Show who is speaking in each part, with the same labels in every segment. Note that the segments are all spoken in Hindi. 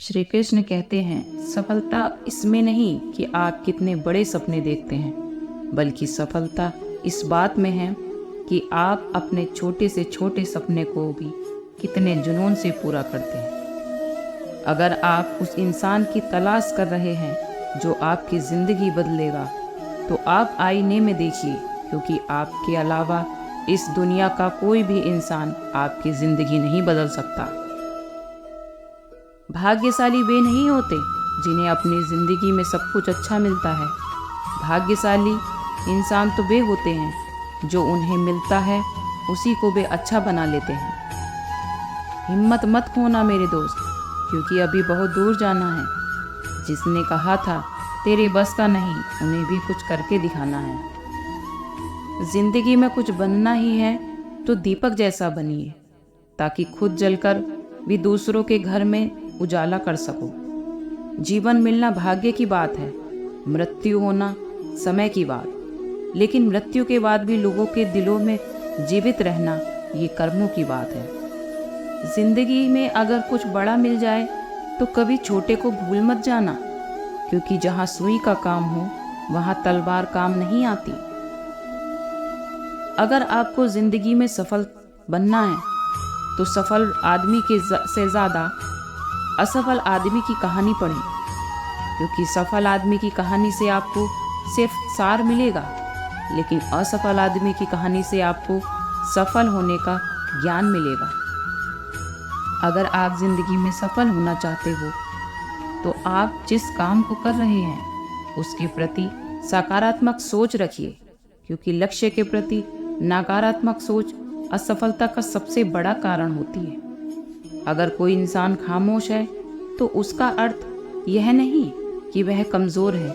Speaker 1: श्री कृष्ण कहते हैं, सफलता इसमें नहीं कि आप कितने बड़े सपने देखते हैं, बल्कि सफलता इस बात में है कि आप अपने छोटे से छोटे सपने को भी कितने जुनून से पूरा करते हैं। अगर आप उस इंसान की तलाश कर रहे हैं जो आपकी ज़िंदगी बदलेगा, तो आप आईने में देखिए, क्योंकि आपके अलावा इस दुनिया का कोई भी इंसान आपकी ज़िंदगी नहीं बदल सकता। भाग्यशाली वे नहीं होते जिन्हें अपनी ज़िंदगी में सब कुछ अच्छा मिलता है। भाग्यशाली इंसान तो वे होते हैं जो उन्हें मिलता है उसी को वे अच्छा बना लेते हैं। हिम्मत मत खोना मेरे दोस्त, क्योंकि अभी बहुत दूर जाना है। जिसने कहा था तेरे बस का नहीं, उन्हें भी कुछ करके दिखाना है। ज़िंदगी में कुछ बनना ही है तो दीपक जैसा बनिए, ताकि खुद जलकर भी दूसरों के घर में उजाला कर सको। जीवन मिलना भाग्य की बात है, मृत्यु होना समय की बात। लेकिन मृत्यु के बाद भी लोगों के दिलों में जीवित रहना ये कर्मों की बात है। जिंदगी में अगर कुछ बड़ा मिल जाए तो कभी छोटे को भूल मत जाना, क्योंकि जहाँ सुई का काम हो वहाँ तलवार काम नहीं आती। अगर आपको जिंदगी में सफल बनना है तो सफल आदमी से ज़्यादा असफल आदमी की कहानी पढ़ें, क्योंकि सफल आदमी की कहानी से आपको सिर्फ सार मिलेगा, लेकिन असफल आदमी की कहानी से आपको सफल होने का ज्ञान मिलेगा। अगर आप जिंदगी में सफल होना चाहते हो तो आप जिस काम को कर रहे हैं उसके प्रति सकारात्मक सोच रखिए, क्योंकि लक्ष्य के प्रति नकारात्मक सोच असफलता का सबसे बड़ा कारण होती है। अगर कोई इंसान खामोश है तो उसका अर्थ यह नहीं कि वह कमज़ोर है,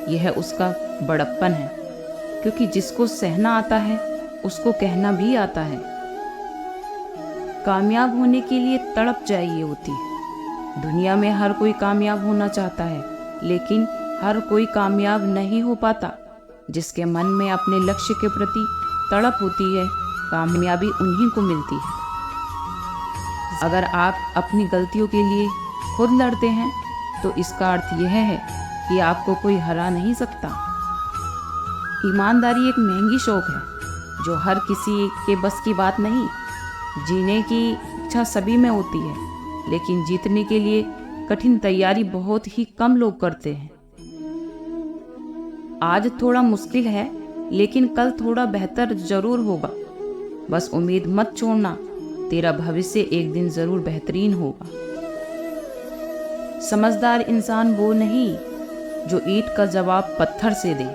Speaker 1: यह उसका बड़प्पन है, क्योंकि जिसको सहना आता है उसको कहना भी आता है। कामयाब होने के लिए तड़प चाहिए होती है। दुनिया में हर कोई कामयाब होना चाहता है, लेकिन हर कोई कामयाब नहीं हो पाता। जिसके मन में अपने लक्ष्य के प्रति तड़प होती है, कामयाबी उन्हीं को मिलती है। अगर आप अपनी गलतियों के लिए खुद लड़ते हैं तो इसका अर्थ यह है कि आपको कोई हरा नहीं सकता। ईमानदारी एक महंगी शौक है जो हर किसी के बस की बात नहीं। जीने की इच्छा सभी में होती है, लेकिन जीतने के लिए कठिन तैयारी बहुत ही कम लोग करते हैं। आज थोड़ा मुश्किल है, लेकिन कल थोड़ा बेहतर जरूर होगा। बस उम्मीद मत छोड़ना, तेरा भविष्य एक दिन जरूर बेहतरीन होगा। समझदार इंसान वो नहीं जो ईंट का जवाब पत्थर से दे।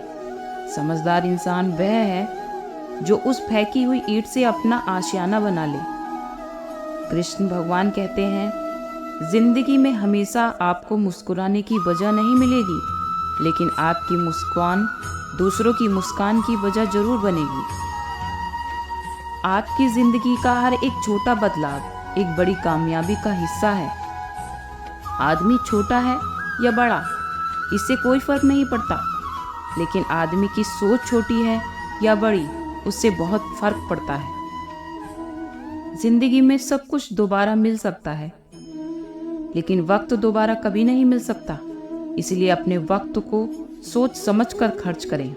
Speaker 1: समझदार इंसान वह है जो उस फेंकी हुई ईंट से अपना आशियाना बना ले। कृष्ण भगवान कहते हैं, जिंदगी में हमेशा आपको मुस्कुराने की वजह नहीं मिलेगी, लेकिन आपकी मुस्कान दूसरों की मुस्कान की वजह जरूर बनेगी। आपकी जिंदगी का हर एक छोटा बदलाव एक बड़ी कामयाबी का हिस्सा है। आदमी छोटा है या बड़ा, इससे कोई फर्क नहीं पड़ता, लेकिन आदमी की सोच छोटी है या बड़ी, उससे बहुत फर्क पड़ता है। जिंदगी में सब कुछ दोबारा मिल सकता है, लेकिन वक्त दोबारा कभी नहीं मिल सकता। इसलिए अपने वक्त को सोच समझ कर खर्च करें।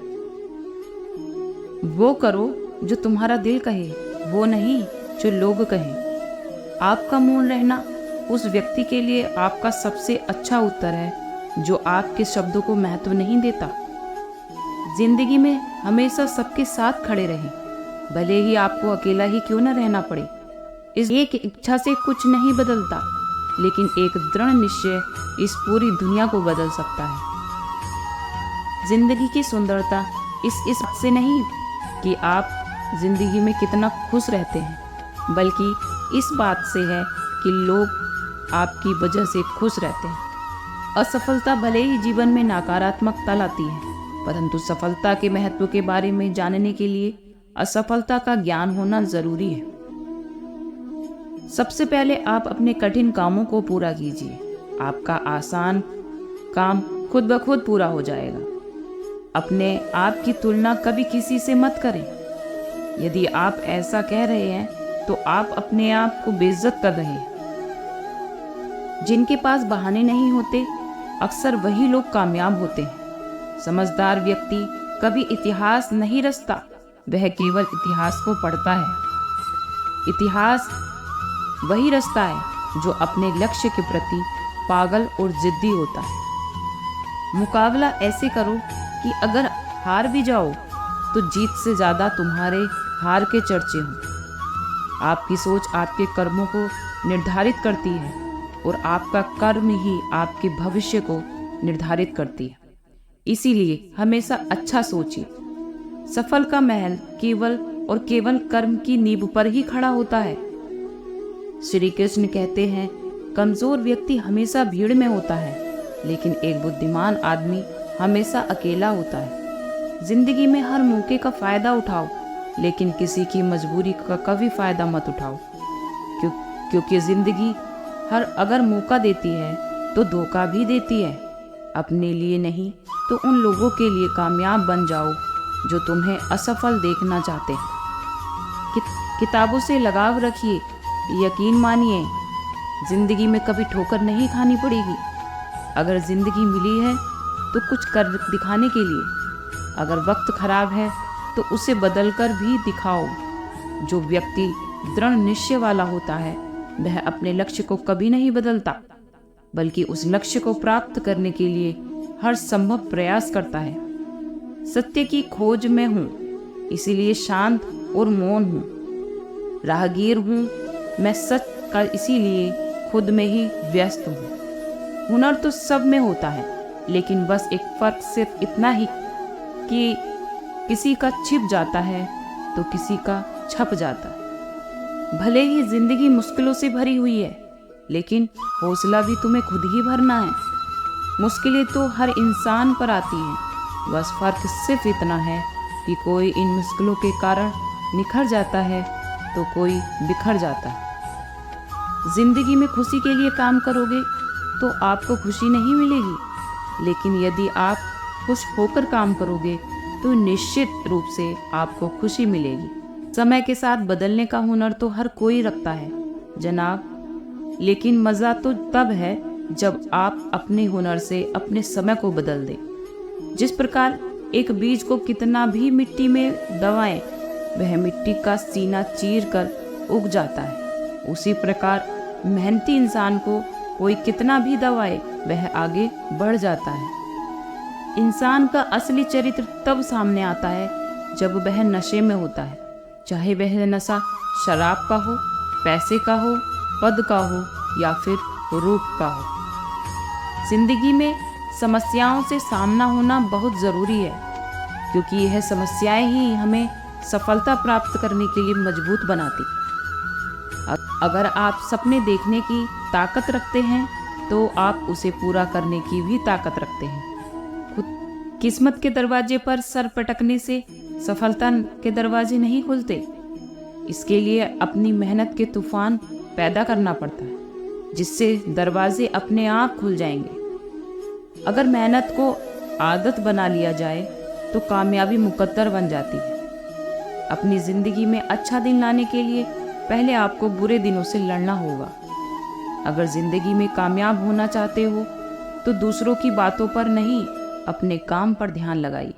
Speaker 1: वो करो जो तुम्हारा दिल कहे, वो नहीं जो लोग कहें। आपका मौन रहना उस व्यक्ति के लिए आपका सबसे अच्छा उत्तर है जो आपके शब्दों को महत्व नहीं देता। जिंदगी में हमेशा सबके साथ खड़े रहें, भले ही आपको अकेला ही क्यों न रहना पड़े। इस एक इच्छा से कुछ नहीं बदलता, लेकिन एक दृढ़ निश्चय इस पूरी दुनिया को बदल सकता है। जिंदगी की सुंदरता इस बात से नहीं कि आप जिंदगी में कितना खुश रहते हैं, बल्कि इस बात से है कि लोग आपकी वजह से खुश रहते हैं। असफलता भले ही जीवन में नकारात्मकता लाती है, परंतु सफलता के महत्व के बारे में जानने के लिए असफलता का ज्ञान होना जरूरी है। सबसे पहले आप अपने कठिन कामों को पूरा कीजिए, आपका आसान काम खुद ब खुद पूरा हो जाएगा। अपने आप की तुलना कभी किसी से मत करें। यदि आप ऐसा कह रहे हैं तो आप अपने आप को बेइज्जत कर रहे हैं। जिनके पास बहाने नहीं होते, अक्सर वही लोग कामयाब होते हैं। समझदार व्यक्ति कभी इतिहास नहीं रचता, वह केवल इतिहास को पढ़ता है। इतिहास वही रचता है जो अपने लक्ष्य के प्रति पागल और जिद्दी होता है। मुकाबला ऐसे करो कि अगर हार भी जाओ तो जीत से ज़्यादा तुम्हारे हार के चर्चे हों। आपकी सोच आपके कर्मों को निर्धारित करती है और आपका कर्म ही आपके भविष्य को निर्धारित करती है। इसीलिए हमेशा अच्छा सोचिए। सफल का महल केवल और केवल कर्म की नींव पर ही खड़ा होता है। श्री कृष्ण कहते हैं, कमजोर व्यक्ति हमेशा भीड़ में होता है, लेकिन एक बुद्धिमान आदमी हमेशा अकेला होता है। जिंदगी में हर मौके का फायदा उठाओ, लेकिन किसी की मजबूरी का कभी फायदा मत उठाओ, क्योंकि जिंदगी अगर मौका देती है तो धोखा भी देती है। अपने लिए नहीं तो उन लोगों के लिए कामयाब बन जाओ जो तुम्हें असफल देखना चाहते हैं। किताबों से लगाव रखिए। यकीन मानिए, जिंदगी में कभी ठोकर नहीं खानी पड़ेगी। अगर जिंदगी मिली है तो कुछ कर दिखाने के लिए। अगर वक्त खराब है तो उसे बदल कर भी दिखाओ। जो व्यक्ति दृढ़ निश्चय वाला होता है वह अपने लक्ष्य को कभी नहीं बदलता, बल्कि उस लक्ष्य को प्राप्त करने के लिए हर संभव प्रयास करता है। सत्य की खोज में हूँ, इसीलिए शांत और मौन हूँ। राहगीर हूँ मैं सच का, इसीलिए खुद में ही व्यस्त हूँ। हुनर तो सब में होता है, लेकिन बस एक फर्क सिर्फ इतना ही कि किसी का छिप जाता है तो किसी का छप जाता है। भले ही जिंदगी मुश्किलों से भरी हुई है, लेकिन हौसला भी तुम्हें खुद ही भरना है। मुश्किलें तो हर इंसान पर आती हैं, बस फर्क सिर्फ इतना है कि कोई इन मुश्किलों के कारण निखर जाता है तो कोई बिखर जाता है। जिंदगी में खुशी के लिए काम करोगे तो आपको खुशी नहीं मिलेगी, लेकिन यदि आप खुश होकर काम करोगे तो निश्चित रूप से आपको खुशी मिलेगी। समय के साथ बदलने का हुनर तो हर कोई रखता है जनाब, लेकिन मज़ा तो तब है जब आप अपने हुनर से अपने समय को बदल दें। जिस प्रकार एक बीज को कितना भी मिट्टी में दबाएं, वह मिट्टी का सीना चीर कर उग जाता है, उसी प्रकार मेहनती इंसान को कोई कितना भी दबाए वह आगे बढ़ जाता है। इंसान का असली चरित्र तब सामने आता है जब वह नशे में होता है, चाहे वह नशा शराब का हो, पैसे का हो, पद का हो या फिर रूप का हो। जिंदगी में समस्याओं से सामना होना बहुत ज़रूरी है, क्योंकि यह समस्याएं ही हमें सफलता प्राप्त करने के लिए मजबूत बनाती। अगर आप सपने देखने की ताकत रखते हैं तो आप उसे पूरा करने की भी ताकत रखते हैं। किस्मत के दरवाजे पर सर पटकने से सफलता के दरवाजे नहीं खुलते। इसके लिए अपनी मेहनत के तूफान पैदा करना पड़ता है, जिससे दरवाजे अपने आप खुल जाएंगे। अगर मेहनत को आदत बना लिया जाए तो कामयाबी मुकद्दर बन जाती है। अपनी ज़िंदगी में अच्छा दिन लाने के लिए पहले आपको बुरे दिनों से लड़ना होगा। अगर ज़िंदगी में कामयाब होना चाहते हो तो दूसरों की बातों पर नहीं, अपने काम पर ध्यान लगाइए।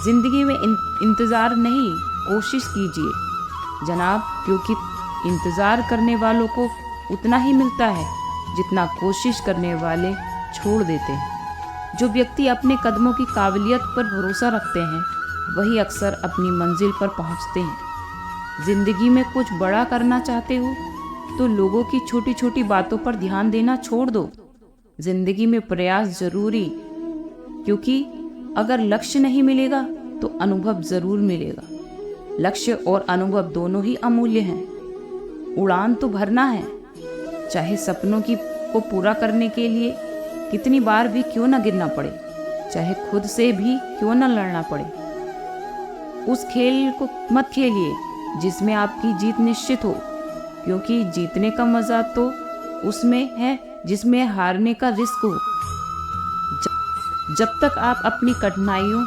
Speaker 1: ज़िंदगी में इंतज़ार नहीं, कोशिश कीजिए जनाब, क्योंकि इंतज़ार करने वालों को उतना ही मिलता है जितना कोशिश करने वाले छोड़ देते हैं। जो व्यक्ति अपने कदमों की काबिलियत पर भरोसा रखते हैं वही अक्सर अपनी मंजिल पर पहुंचते हैं। ज़िंदगी में कुछ बड़ा करना चाहते हो तो लोगों की छोटी छोटी बातों पर ध्यान देना छोड़ दो। ज़िंदगी में प्रयास जरूरी, क्योंकि अगर लक्ष्य नहीं मिलेगा तो अनुभव ज़रूर मिलेगा। लक्ष्य और अनुभव दोनों ही अमूल्य हैं। उड़ान तो भरना है, चाहे सपनों को पूरा करने के लिए कितनी बार भी क्यों न गिरना पड़े, चाहे खुद से भी क्यों न लड़ना पड़े। उस खेल को मत खेलिए जिसमें आपकी जीत निश्चित हो, क्योंकि जीतने का मज़ा तो उसमें है जिसमें हारने का रिस्क हो। जब तक आप अपनी कठिनाइयों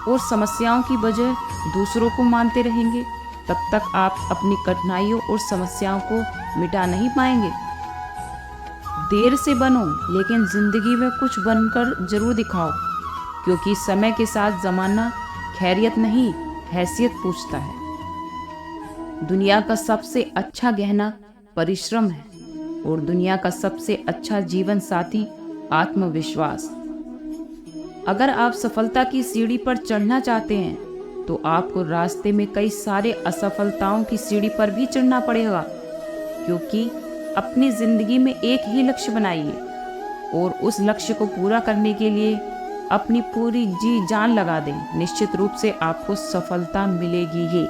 Speaker 1: और समस्याओं की वजह दूसरों को मानते रहेंगे, तब तक आप अपनी कठिनाइयों और समस्याओं को मिटा नहीं पाएंगे। देर से बनो, लेकिन ज़िंदगी में कुछ बनकर ज़रूर दिखाओ, क्योंकि समय के साथ ज़माना खैरियत नहीं, हैसियत पूछता है। दुनिया का सबसे अच्छा गहना परिश्रम है और दुनिया का सबसे अच्छा जीवन साथी आत्मविश्वास। अगर आप सफलता की सीढ़ी पर चढ़ना चाहते हैं तो आपको रास्ते में कई सारे असफलताओं की सीढ़ी पर भी चढ़ना पड़ेगा, क्योंकि अपनी ज़िंदगी में एक ही लक्ष्य बनाइए और उस लक्ष्य को पूरा करने के लिए अपनी पूरी जी जान लगा दें। निश्चित रूप से आपको सफलता मिलेगी ही।